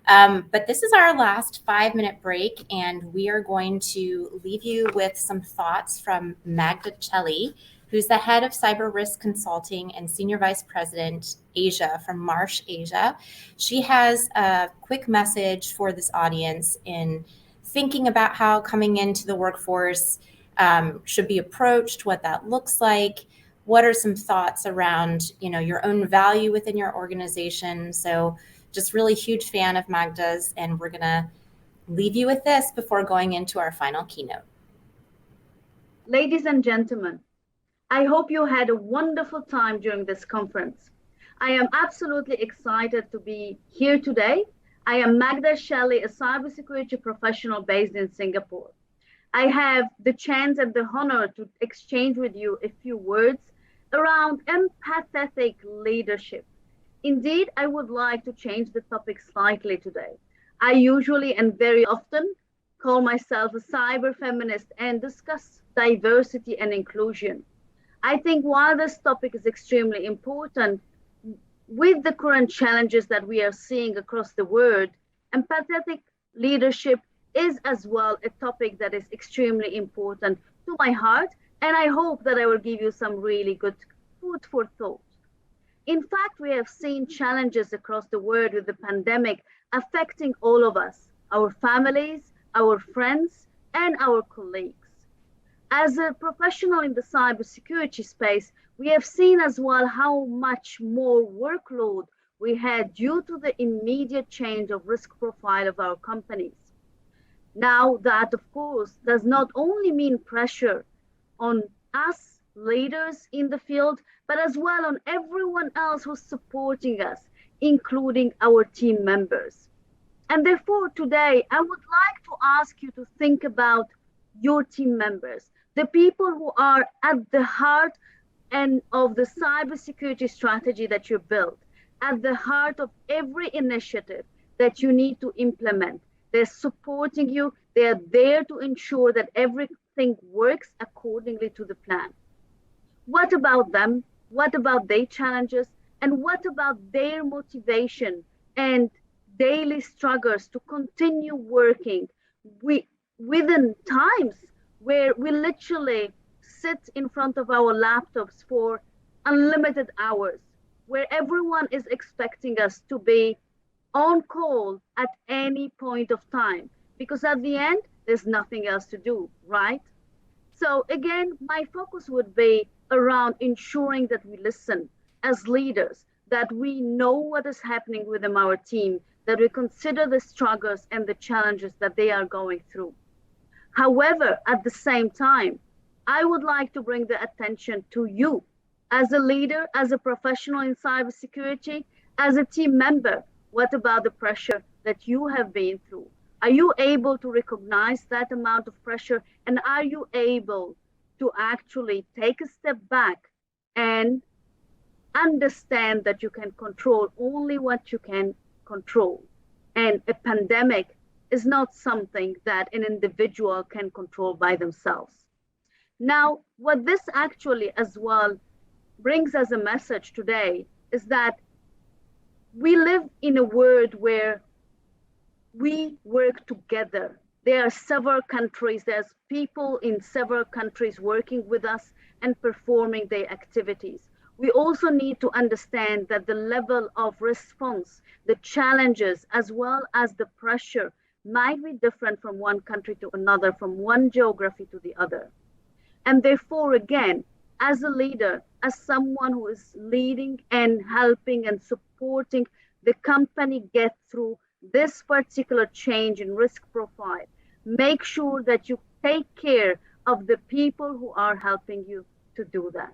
But this is our last 5-minute break, and we are going to leave you with some thoughts from Magda Chelly, who's the head of cyber risk consulting and senior vice president Asia from Marsh Asia. She has a quick message for this audience in thinking about how coming into the workforce should be approached, what that looks like. What are some thoughts around, your own value within your organization? So just really huge fan of Magda's, and we're gonna leave you with this before going into our final keynote. Ladies and gentlemen, I hope you had a wonderful time during this conference. I am absolutely excited to be here today. I am Magda Chelly, a cybersecurity professional based in Singapore. I have the chance and the honor to exchange with you a few words around empathetic leadership. Indeed, I would like to change the topic slightly today. I usually and very often call myself a cyber feminist and discuss diversity and inclusion. I think while this topic is extremely important, with the current challenges that we are seeing across the world, empathetic leadership is as well a topic that is extremely important to my heart, and I hope that I will give you some really good food for thought. In fact, we have seen challenges across the world with the pandemic affecting all of us, our families, our friends, and our colleagues. As a professional in the cybersecurity space, we have seen as well how much more workload we had due to the immediate change of risk profile of our companies. Now that, of course, does not only mean pressure on us leaders in the field, but as well on everyone else who's supporting us, including our team members. And therefore, today, I would like to ask you to think about your team members, the people who are at the heart and of the cybersecurity strategy that you built, at the heart of every initiative that you need to implement. They're supporting you. They're there to ensure that everything works accordingly to the plan. What about them? What about their challenges? And what about their motivation and daily struggles to continue working within times where we literally sit in front of our laptops for unlimited hours, where everyone is expecting us to be on call at any point of time, because at the end, there's nothing else to do, right? So again, my focus would be around ensuring that we listen as leaders, that we know what is happening within our team, that we consider the struggles and the challenges that they are going through. However, at the same time, I would like to bring the attention to you as a leader, as a professional in cybersecurity, as a team member. What about the pressure that you have been through? Are you able to recognize that amount of pressure? And are you able to actually take a step back and understand that you can control only what you can control? And a pandemic is not something that an individual can control by themselves. Now, what this actually as well brings as a message today is that we live in a world where we work together. There are several countries, there's people in several countries working with us and performing their activities. We also need to understand that the level of response, the challenges, as well as the pressure might be different from one country to another, from one geography to the other. And therefore, again, as a leader, as someone who is leading and helping and supporting the company get through this particular change in risk profile, make sure that you take care of the people who are helping you to do that.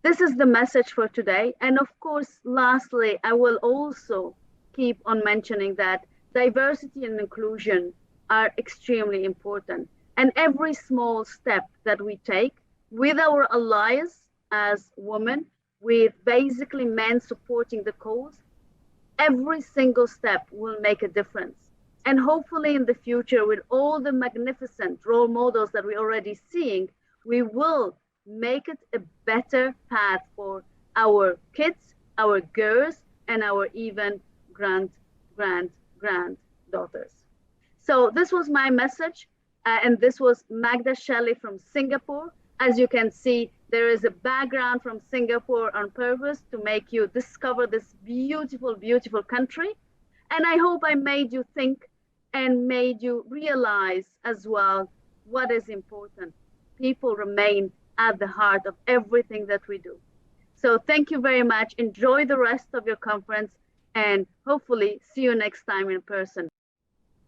This is the message for today. And of course, lastly, I will also keep on mentioning that diversity and inclusion are extremely important. And every small step that we take with our allies as women, with basically men supporting the cause, every single step will make a difference. And hopefully in the future, with all the magnificent role models that we're already seeing, we will make it a better path for our kids, our girls, and our even grandchildren. granddaughters. So this was my message, and this was Magda Chelly from Singapore. As you can see, there is a background from Singapore on purpose to make you discover this beautiful, beautiful country. And I hope I made you think and made you realize as well what is important. People remain at the heart of everything that we do. So thank you very much. Enjoy the rest of your conference and hopefully see you next time in person.